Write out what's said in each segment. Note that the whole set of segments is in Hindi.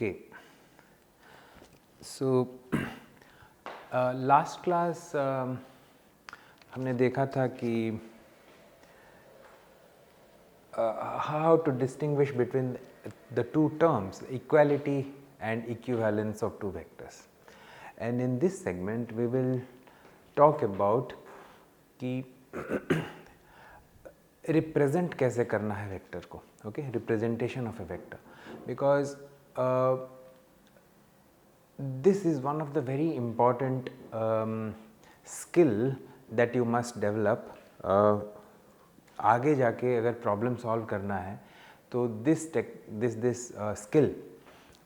Okay, so लास्ट क्लास हमने देखा था कि how to distinguish between the two terms, equality and equivalence of two vectors. And in this segment we will talk about कि represent कैसे करना है वेक्टर को. Okay, representation of a vector, because this is one of the very important skill that you must develop. आगे जाके अगर प्रॉब्लम सॉल्व करना है तो दिस स्किल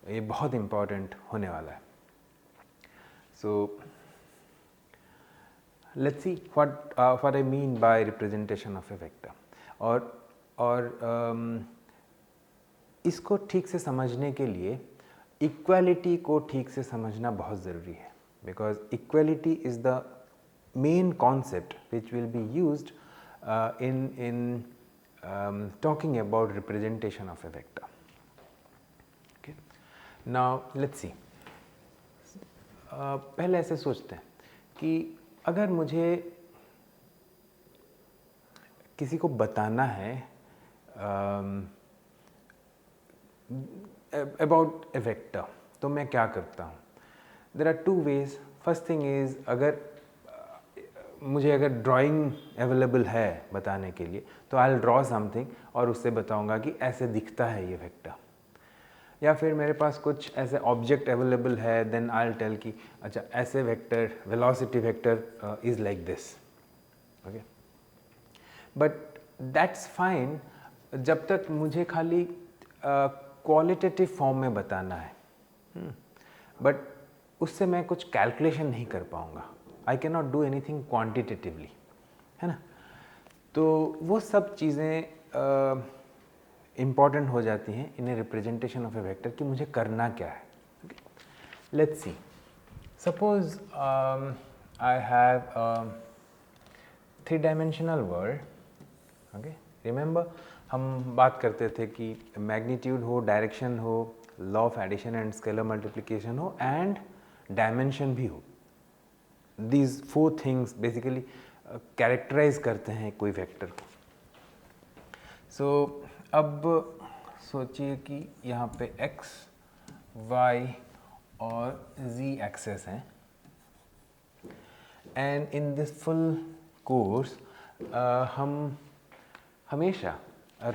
ये बहुत इम्पॉर्टेंट होने वाला है. So let's see what I mean by representation of a vector. और इसको ठीक से समझने के लिए इक्वालिटी को ठीक से समझना बहुत ज़रूरी है, because equality is the main concept which will be used in talking about representation of a vector. Okay, now let's see. पहले ऐसे सोचते हैं कि अगर मुझे किसी को बताना है about a vector, तो मैं क्या करता हूँ. There are two ways. First thing is, अगर मुझे अगर ड्राइंग अवेलेबल है बताने के लिए तो आई विल ड्रॉ समथिंग और उससे बताऊंगा कि ऐसे दिखता है ये वेक्टर. या फिर मेरे पास कुछ ऐसे ऑब्जेक्ट अवेलेबल है, देन आई विल टेल कि अच्छा ऐसे vector, velocity vector is like this. Okay, but that's fine जब तक मुझे खाली क्वालिटेटिव फॉर्म में बताना है. बट उससे मैं कुछ कैलकुलेशन नहीं कर पाऊँगा. I can not do anything quantitatively, है ना. तो वो सब चीज़ें इम्पॉर्टेंट हो जाती हैं in a representation of a vector कि मुझे करना क्या है. Let's see, suppose I have three dimensional world. Okay, remember हम बात करते थे कि मैग्नीट्यूड हो, डायरेक्शन हो, law of addition and scalar multiplication हो एंड डायमेंशन भी हो. These four things basically characterize करते हैं कोई वेक्टर को. So अब सोचिए कि यहाँ पे x, y और z एक्सेस हैं, and in this full course हम हमेशा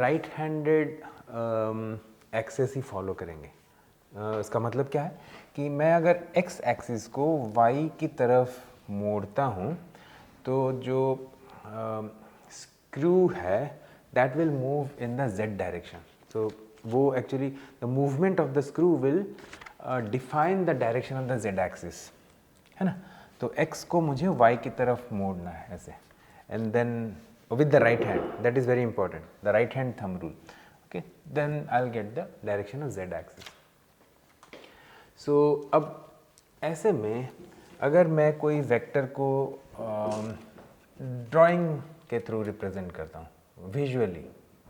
राइट हैंडेड एक्सेस ही फॉलो करेंगे. इसका मतलब क्या है कि मैं अगर x एक्सिस को y की तरफ मोड़ता हूँ तो जो स्क्रू है that will move in the z direction. So वो actually the movement of the screw will define the direction of the z axis, है ना. तो x को मुझे y की तरफ मोड़ना है ऐसे, and then with the right hand, that is very important, the right hand thumb rule. Okay, then I'll get the direction of z axis. So अब ऐसे में अगर मैं कोई वेक्टर को ड्राइंग के थ्रू रिप्रेजेंट करता हूँ विजुअली,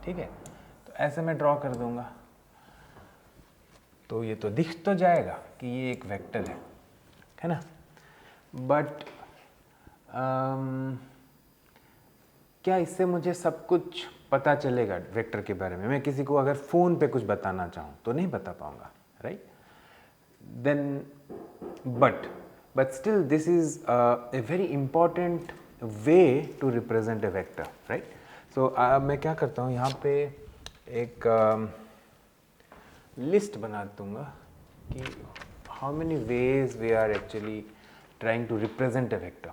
ठीक है, तो ऐसे मैं ड्रॉ कर दूंगा तो ये तो दिख तो जाएगा कि ये एक वेक्टर है ना. बट क्या इससे मुझे सब कुछ पता चलेगा वेक्टर के बारे में? मैं किसी को अगर फ़ोन पे कुछ बताना चाहूँ तो नहीं बता पाऊँगा, right. Then but still this is a very important way to represent a vector, right. So मैं क्या करता हूँ, यहाँ पे एक लिस्ट बना दूँगा कि how many ways we are actually trying to represent a vector.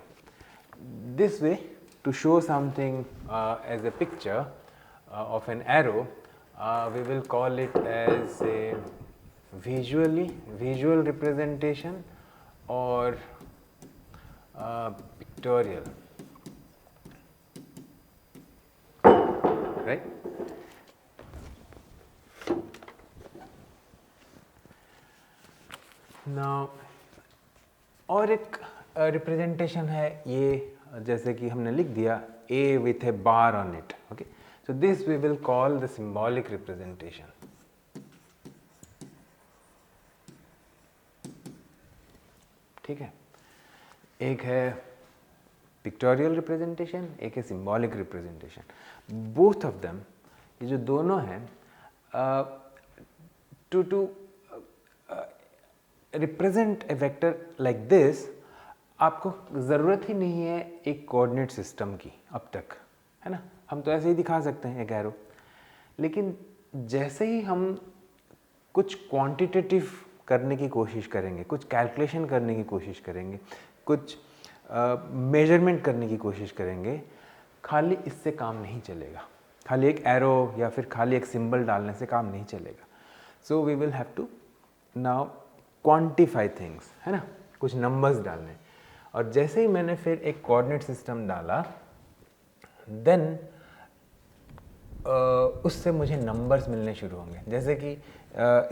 This way, to show something as a picture of an arrow, we will call it as a visual representation or pictorial, right. Now और एक रिप्रेजेंटेशन है ये, जैसे कि हमने लिख दिया a with a bar on it. Okay, so this we will call the symbolic representation. ठीक है, एक है पिक्टोरियल रिप्रेजेंटेशन, एक है symbolic representation. Both of them, ये जो दोनों हैं, to represent a vector like this, आपको ज़रूरत ही नहीं है एक कोऑर्डिनेट सिस्टम की अब तक, है ना। हम तो ऐसे ही दिखा सकते हैं एक एरो, लेकिन जैसे ही हम कुछ क्वांटिटेटिव करने की कोशिश करेंगे, कुछ कैलकुलेशन करने की कोशिश करेंगे, कुछ मेजरमेंट करने की कोशिश करेंगे, खाली इससे काम नहीं चलेगा, खाली एक एरो या फिर खाली एक सिंबल डालने से काम नहीं चलेगा। So we will have to now quantify things, है ना, कुछ नंबर्स डालने। और जैसे ही मैंने फिर एक कोऑर्डिनेट सिस्टम डाला, देन उससे मुझे नंबर्स मिलने शुरू होंगे। जैसे कि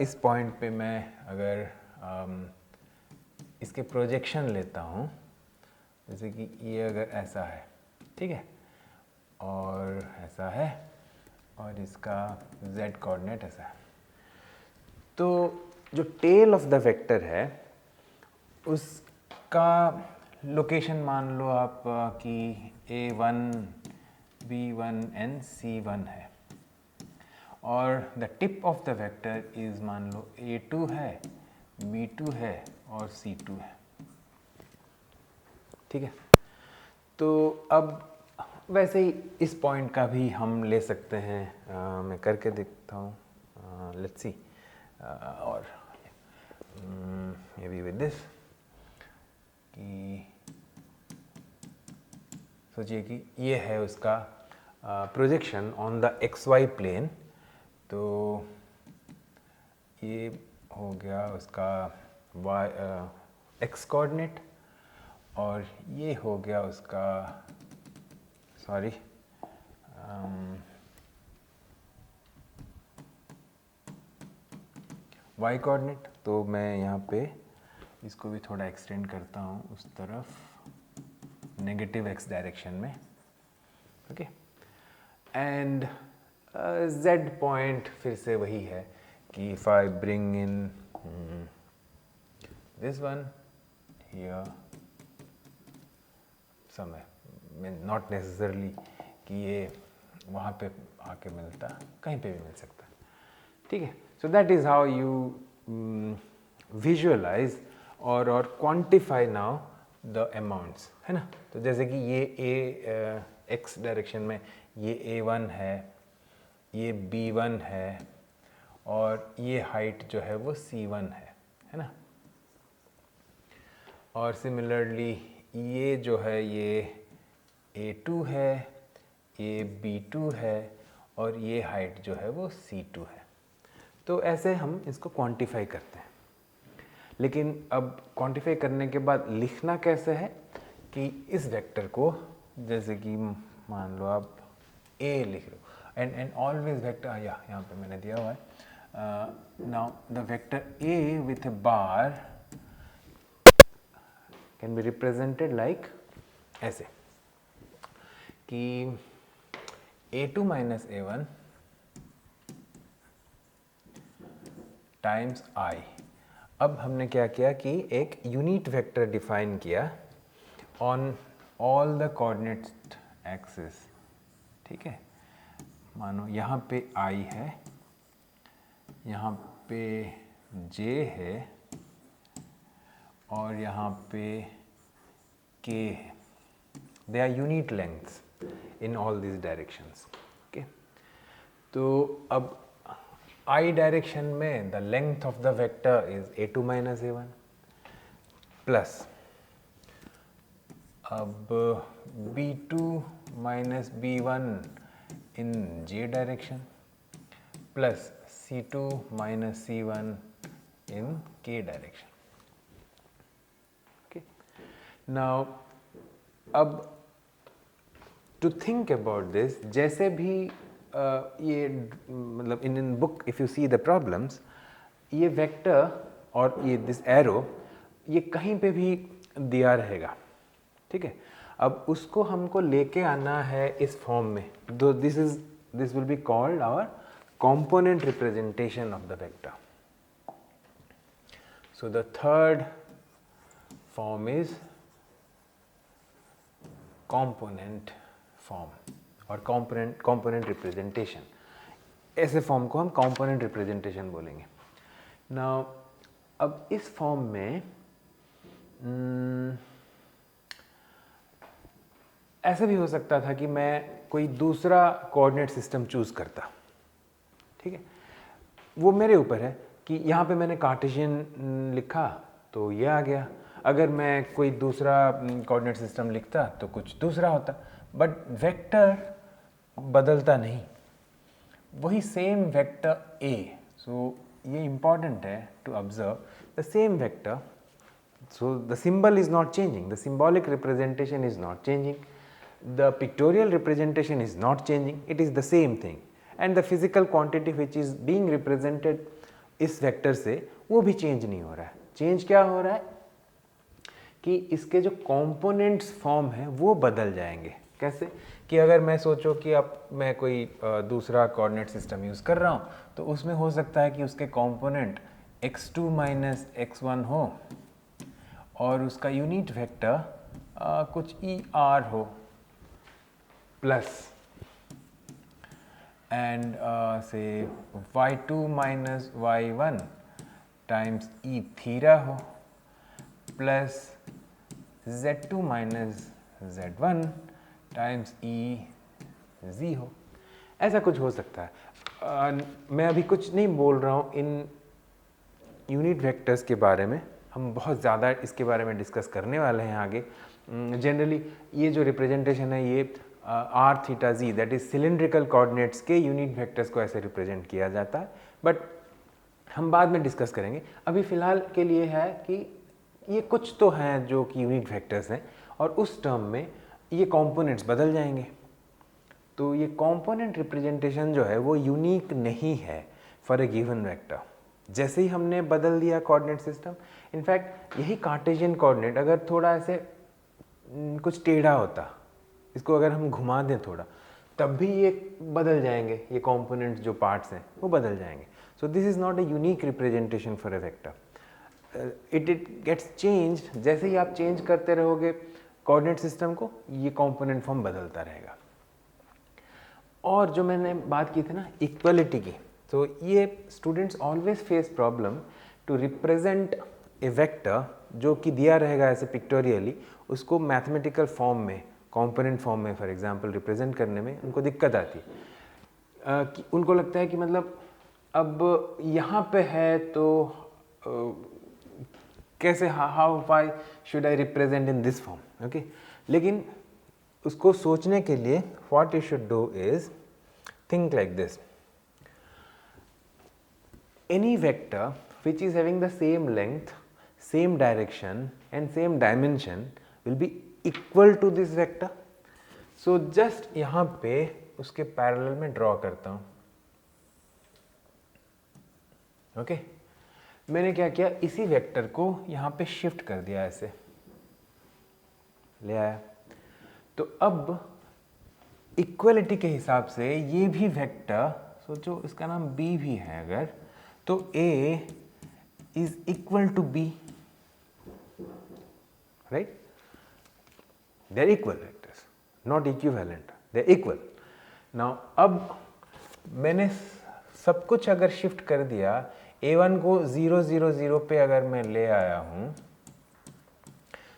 इस पॉइंट पे मैं अगर इसके प्रोजेक्शन लेता हूँ, जैसे कि ये अगर ऐसा है, ठीक है, और ऐसा है, और इसका z कोऑर्डिनेट ऐसा है, तो जो टेल ऑफ द वेक्टर है उसका लोकेशन मान लो आप कि a1, b1 and c1 है, और the tip of the vector is मान लो a2 है, b2 है और c2 है, ठीक है। तो अब वैसे ही इस पॉइंट का भी हम ले सकते हैं, मैं करके देखता हूँ, लेट्स सी, और मे बी विद दिस, कि सोचिए कि ये है उसका projection on the XY plane, तो ये हो गया उसका x कोऑर्डिनेट, और ये हो गया उसका, सॉरी, y कोऑर्डिनेट। तो मैं यहाँ पे इसको भी थोड़ा एक्सटेंड करता हूँ उस तरफ, नेगेटिव x डायरेक्शन में, ओके। एंड z पॉइंट फिर से वही है कि if I bring in this one here somewhere, not necessarily कि ये वहाँ पे आके मिलता, कहीं पे भी मिल सकता है, ठीक है। So that is how you visualize और क्वांटिफाई नाउ द अमाउंट्स, है ना। तो जैसे कि ये x डायरेक्शन में ये a1 है, ये b1 है, और ये हाइट जो है वो c1 है ना। और सिमिलरली ये जो है ये a2 है, ये b2 है, और ये हाइट जो है वो c2 है। तो ऐसे हम इसको क्वांटिफाई करते हैं। लेकिन अब क्वांटिफाई करने के बाद लिखना कैसे है, कि इस वेक्टर को, जैसे कि मान लो आप a लिख लो, एंड ऑलवेज वेक्टर, यहाँ पे मैंने दिया हुआ है, now the vector a with a bar can be represented like ऐसे, कि a2 minus a1 times i। अब हमने क्या किया कि एक यूनिट वेक्टर डिफाइन किया on all the coordinate axis, ठीक है। मानो यहाँ पे i है, यहाँ पे j है, और यहाँ पे k है। They are unit lengths in all this directions, okay. तो अब I डायरेक्शन में the length of the vector is a2 minus a1 plus, अब b2 minus b1 in j direction plus c2 minus c1 in k direction, okay. Now अब टू थिंक अबाउट दिस, जैसे भी ये मतलब in book if you see the problems, ये वेक्टर और ये दिस एरो ये कहीं पे भी दिया रहेगा, ठीक है। अब उसको हमको लेके आना है इस फॉर्म में, तो this will be called our component representation of the vector. So the third form is component form और कंपोनेंट रिप्रेजेंटेशन, ऐसे फॉर्म को हम कंपोनेंट रिप्रेजेंटेशन बोलेंगे। नाउ अब इस फॉर्म में ऐसा भी हो सकता था कि मैं कोई दूसरा कोऑर्डिनेट सिस्टम चूज़ करता, ठीक है, वो मेरे ऊपर है कि यहाँ पे मैंने कार्टेशियन लिखा तो ये आ गया, अगर मैं कोई दूसरा कोऑर्डिनेट सिस्टम लिखता तो कुछ दूसरा होता, बट वेक्टर बदलता नहीं, वही सेम वेक्टर ए। सो ये इम्पॉर्टेंट है to observe the same vector, so the symbol is not changing, the symbolic representation is not changing, the pictorial representation is not changing, it is the same thing, and the physical quantity which is being represented इस वेक्टर से वो भी चेंज नहीं हो रहा है। चेंज क्या हो रहा है कि इसके जो कंपोनेंट्स फॉर्म है वो बदल जाएंगे। कैसे कि अगर मैं सोचो कि अब मैं कोई दूसरा कोऑर्डिनेट सिस्टम यूज़ कर रहा हूँ तो उसमें हो सकता है कि उसके कंपोनेंट x2 माइनस x1 हो और उसका यूनिट वेक्टर कुछ ER हो प्लस एंड से y2 minus y1 times E theta हो plus z2 minus z1 times E z हो, ऐसा कुछ हो सकता है। मैं अभी कुछ नहीं बोल रहा हूँ इन यूनिट वेक्टर्स के बारे में, हम बहुत ज़्यादा इसके बारे में डिस्कस करने वाले हैं आगे। जनरली ये जो रिप्रेजेंटेशन है ये r theta z that is cylindrical coordinates के यूनिट वेक्टर्स को ऐसे रिप्रेजेंट किया जाता है, बट हम बाद में डिस्कस करेंगे। अभी फ़िलहाल के लिए है कि ये कुछ तो हैं जो कि यूनिट वेक्टर्स हैं और उस टर्म में ये कंपोनेंट्स बदल जाएंगे, तो ये कंपोनेंट रिप्रेजेंटेशन जो है वो यूनिक नहीं है फॉर ए गिवन वेक्टर। जैसे ही हमने बदल दिया कोऑर्डिनेट सिस्टम, इनफैक्ट यही कार्टेशियन कोऑर्डिनेट अगर थोड़ा ऐसे कुछ टेढ़ा होता, इसको अगर हम घुमा दें थोड़ा, तब भी ये बदल जाएंगे, ये कंपोनेंट्स जो पार्ट्स हैं वो बदल जाएंगे। So this is not a unique representation for a vector, it gets change. जैसे ही आप चेंज करते रहोगे कोऑर्डिनेट सिस्टम को, ये कंपोनेंट फॉर्म बदलता रहेगा। और जो मैंने बात की थी ना इक्वलिटी की, तो ये students always face problem to represent a vector जो कि दिया रहेगा ऐसे पिक्टोरियली, उसको मैथमेटिकल फॉर्म में, कंपोनेंट फॉर्म में फॉर एग्जांपल रिप्रेजेंट करने में उनको दिक्कत आती है। कि उनको लगता है कि मतलब अब यहाँ पे है तो कैसे, how why should I represent in this form, okay. लेकिन उसको सोचने के लिए what you should do is think like this, any vector which is having the same length, same direction and same dimension will be equal to this vector. So just यहाँ पे उसके पैरेलल में ड्रॉ करता हूँ, ओके। मैंने क्या किया, इसी वेक्टर को यहाँ पे शिफ्ट कर दिया, ऐसे ले आया। तो अब इक्वलिटी के हिसाब से ये भी वेक्टर, सोचो इसका नाम B भी है अगर, तो A is equal to B, right? They're equal vectors, not equivalent, they're equal. Now अब मैंने सब कुछ अगर शिफ्ट कर दिया, A1 को 0 0 0 पे अगर मैं ले आया हूँ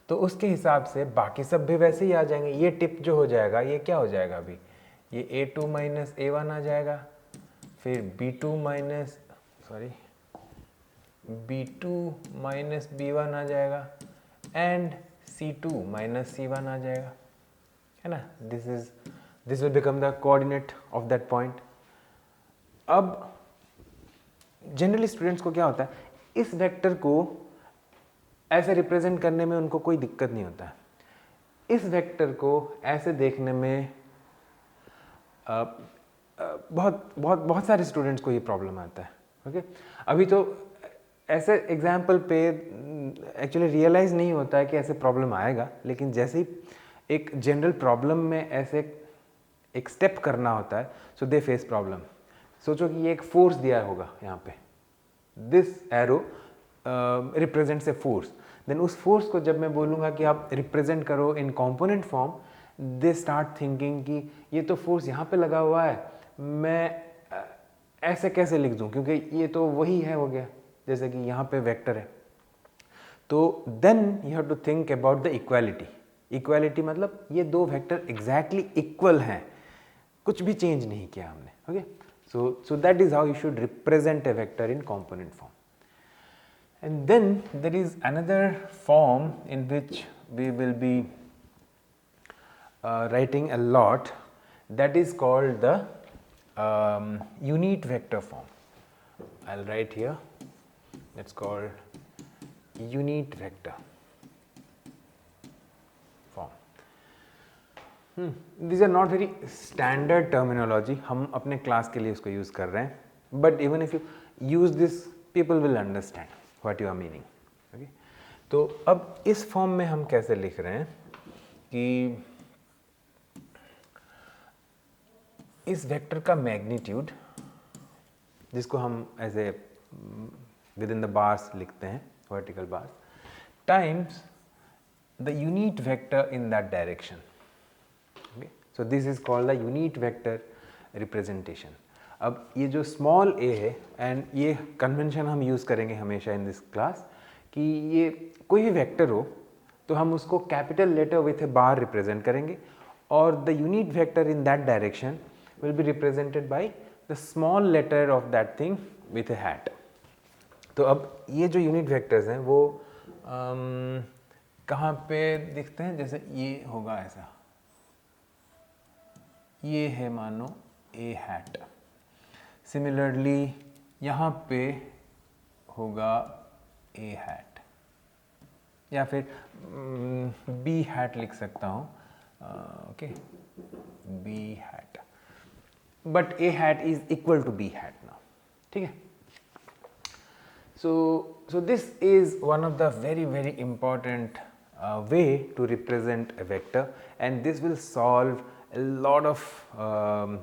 तो उसके हिसाब से बाकी सब भी वैसे ही आ जाएंगे। ये टिप जो हो जाएगा ये क्या हो जाएगा, अभी ये A2 माइनस A1 आ जाएगा, फिर B2 minus B2 minus B1 आ जाएगा एंड C2 माइनस C1 आ जाएगा, है ना। This will become the coordinate of that point. अब जनरली स्टूडेंट्स को क्या होता है, इस वेक्टर को ऐसे रिप्रेजेंट करने में उनको कोई दिक्कत नहीं होता है, इस वेक्टर को ऐसे देखने में बहुत सारे स्टूडेंट्स को ये प्रॉब्लम आता है, ओके। अभी तो ऐसे एग्जाम्पल पे एक्चुअली रियलाइज़ नहीं होता है कि ऐसे प्रॉब्लम आएगा, लेकिन जैसे ही एक जनरल प्रॉब्लम में ऐसे एक स्टेप करना होता है, सो दे फेस प्रॉब्लम। सोचो कि ये एक फोर्स दिया होगा यहाँ पे, this arrow represents a force. Then उस फोर्स को जब मैं बोलूँगा कि आप रिप्रेजेंट करो in component form, they start thinking कि ये तो फोर्स यहाँ पे लगा हुआ है, मैं ऐसे कैसे लिख दूँ, क्योंकि ये तो वही है हो गया, जैसे कि यहाँ पे वेक्टर है। तो then you have to think about the equality. Equality मतलब ये दो वेक्टर एग्जैक्टली इक्वल हैं, कुछ भी चेंज नहीं किया हमने। Okay, so that is how you should represent a vector in component form. And then there is another form in which we will be writing a lot, that is called the unit vector form. I'll write here, that's called unit vector form. These are not very standard terminology, हम अपने क्लास के लिए इसको यूज़ कर रहे हैं, but even if you use this, people will understand what you are meaning. Okay? तो अब इस फॉर्म में हम कैसे लिख रहे हैं कि इस वेक्टर का मैग्नीट्यूड, जिसको हम ऐसे विद इन द बार्स लिखते हैं, vertical bars, times the unit vector in that direction. Okay? So this is called the unit vector representation. अब ये जो स्मॉल a है, एंड ये कन्वेंशन हम यूज़ करेंगे हमेशा इन दिस क्लास, कि ये कोई भी वेक्टर हो तो हम उसको capital letter with a bar represent करेंगे, और the unit vector in that direction will be represented by the small letter of that thing with a hat. तो अब ये जो यूनिट वेक्टर्स हैं वो कहाँ पे दिखते हैं, जैसे ये होगा ऐसा, ये है मानो ए हैट. सिमिलरली यहाँ पे होगा ए हैट, या फिर बी हैट लिख सकता हूँ. Okay, B hat, but A hat is equal to B hat now. ठीक है. So this is one of the very important way to represent a vector, and this will solve a lot of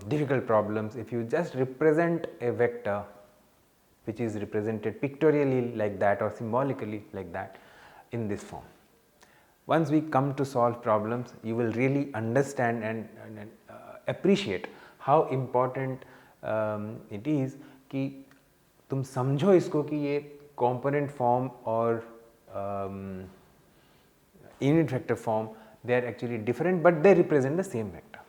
difficult problems if you just represent a vector which is represented pictorially like that or symbolically like that in this form. Once we come to solve problems, you will really understand and appreciate how important it is कि तुम समझो इसको कि ये कंपोनेंट फॉर्म और unit vector form, they are actually different but they represent the same vector.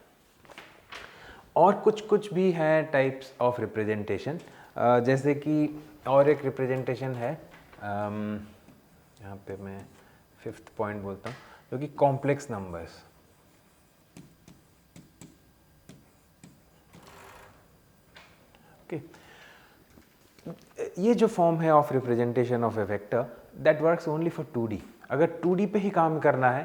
और कुछ भी है टाइप्स ऑफ रिप्रेजेंटेशन, जैसे कि और एक रिप्रेजेंटेशन है, यहाँ पे मैं 5th पॉइंट बोलता हूँ, जो कि कॉम्प्लेक्स नंबर्स. ओके, ये जो फॉर्म है of representation of a vector, that works only for 2D. अगर 2D पे ही काम करना है,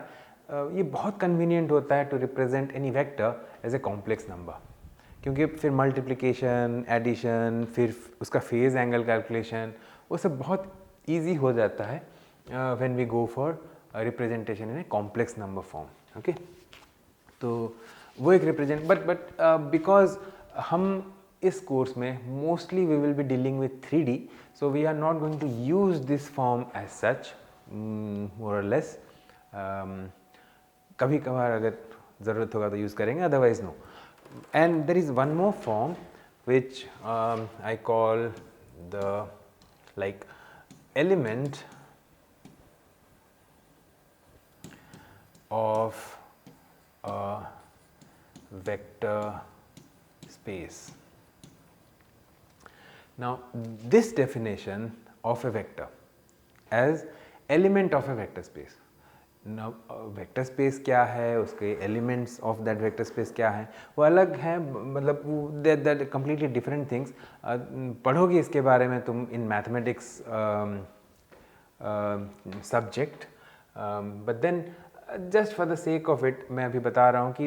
ये बहुत कन्वीनियंट होता है to represent any vector as a complex number, क्योंकि फिर मल्टीप्लिकेशन, एडिशन, फिर उसका फेज एंगल कैलकुलेशन, वो सब बहुत ईजी हो जाता है when we go for representation in a complex number form. Okay, तो वो एक रिप्रेजेंट, बट बिकॉज हम इस कोर्स में mostly we will be dealing with 3D, so we are not going to use this form as such, more or less. कभी कभार अगर ज़रूरत होगा तो यूज़ करेंगे, otherwise no. And there is one more form which I call the like element of a vector space. Now this definition of a vector as element of a vector space. Now vector space क्या है, उसके elements of that vector space क्या है, वो अलग है, मतलब दैट कम्प्लीटली डिफरेंट थिंग्स. पढ़ोगे इसके बारे में तुम in mathematics subject, but then just for the sake of it मैं अभी बता रहा हूँ कि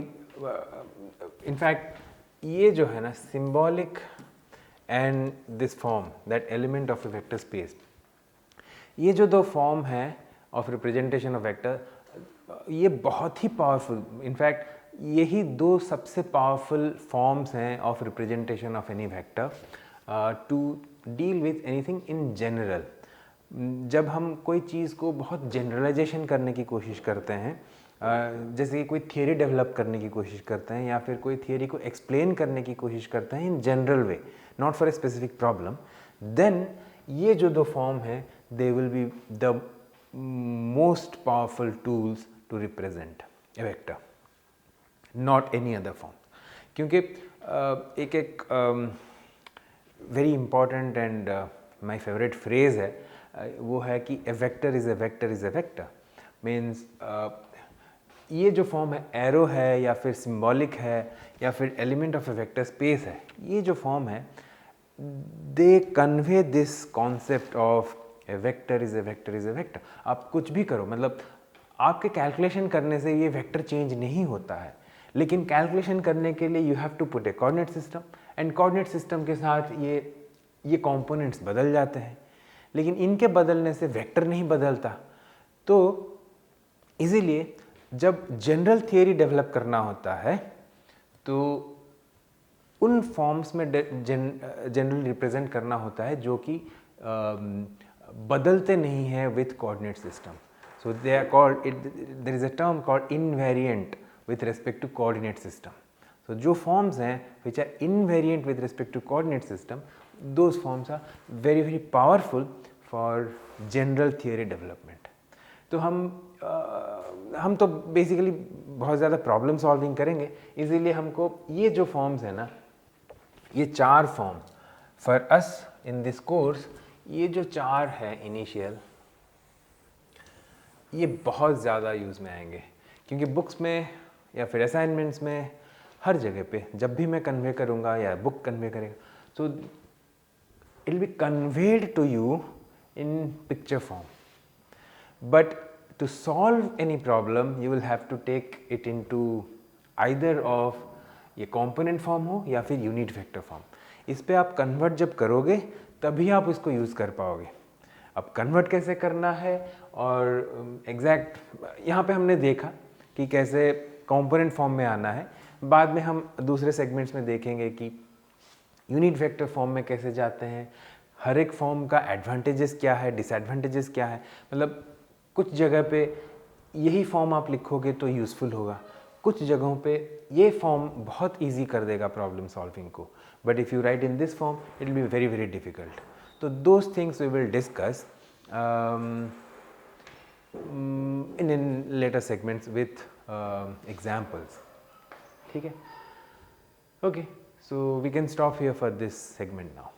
इनफैक्ट ये जो है ना, symbolic and this form, that element of a vector space, ये जो दो फॉर्म है ऑफ रिप्रेजेंटेशन ऑफ वेक्टर, ये बहुत ही पावरफुल, इनफैक्ट यही दो सबसे पावरफुल फॉर्म्स हैं of representation of any vector to deal with anything in general. जब हम कोई चीज़ को बहुत जनरलाइजेशन करने की कोशिश करते हैं, जैसे कि कोई थियरी डेवलप करने की कोशिश करते हैं या फिर कोई थियरी को एक्सप्लेन करने की कोशिश करते हैं in general way, not for a specific problem, then ये जो दो फॉर्म है they will be the most powerful tools to represent a vector, not any other form. क्योंकि एक very important and my favourite phrase है, वो है कि a vector is a vector is a vector. Means ये जो फॉर्म है, एरो है या फिर सिंबॉलिक है या फिर element of a vector space है, ये जो फॉर्म है they convey this concept of a vector is a vector is a vector. आप कुछ भी करो, मतलब आपके कैलकुलेशन करने से ये वेक्टर चेंज नहीं होता है, लेकिन कैलकुलेशन करने के लिए you have to put a coordinate system, and coordinate system के साथ ये कंपोनेंट्स बदल जाते हैं, लेकिन इनके बदलने से वेक्टर नहीं बदलता। तो इसीलिए जब जनरल थियरी डेवलप करना होता है तो उन फॉर्म्स में जनरल रिप्रेजेंट करना होता है जो कि बदलते नहीं हैं with coordinate system. So they are called, there is a term called invariant with respect to coordinate system. So जो forms हैं which are invariant with respect to coordinate system, those forms are very very powerful for general theory development. तो हम तो बेसिकली बहुत ज़्यादा प्रॉब्लम सॉल्विंग करेंगे, इसीलिए हमको ये जो फॉर्म्स है ना, ये चार form for us in this course, ये जो चार है इनिशियल, ये बहुत ज़्यादा यूज़ में आएंगे, क्योंकि बुक्स में या फिर असाइनमेंट्स में हर जगह पे जब भी मैं कन्वे करूँगा या बुक कन्वे करेगा, so it will be conveyed to you in picture form. But to solve any problem you will have to take it into either of ये कंपोनेंट फॉर्म हो या फिर यूनिट वेक्टर फॉर्म। इस पे आप कन्वर्ट जब करोगे तभी आप इसको यूज़ कर पाओगे। अब कन्वर्ट कैसे करना है और एग्जैक्ट यहाँ पे हमने देखा कि कैसे कंपोनेंट फॉर्म में आना है, बाद में हम दूसरे सेगमेंट्स में देखेंगे कि यूनिट वेक्टर फॉर्म में कैसे जाते हैं, हर एक फॉर्म का एडवांटेजेस क्या है, डिसएडवांटेजेस क्या है। मतलब कुछ जगह पे यही फॉर्म आप लिखोगे तो यूज़फुल होगा, कुछ जगहों पे ये फॉर्म बहुत इजी कर देगा प्रॉब्लम सॉल्विंग को, but if you write in this form it will be very very difficult. तो those things we will discuss in later segments with examples. ठीक है? Okay, so we can stop here for this segment now.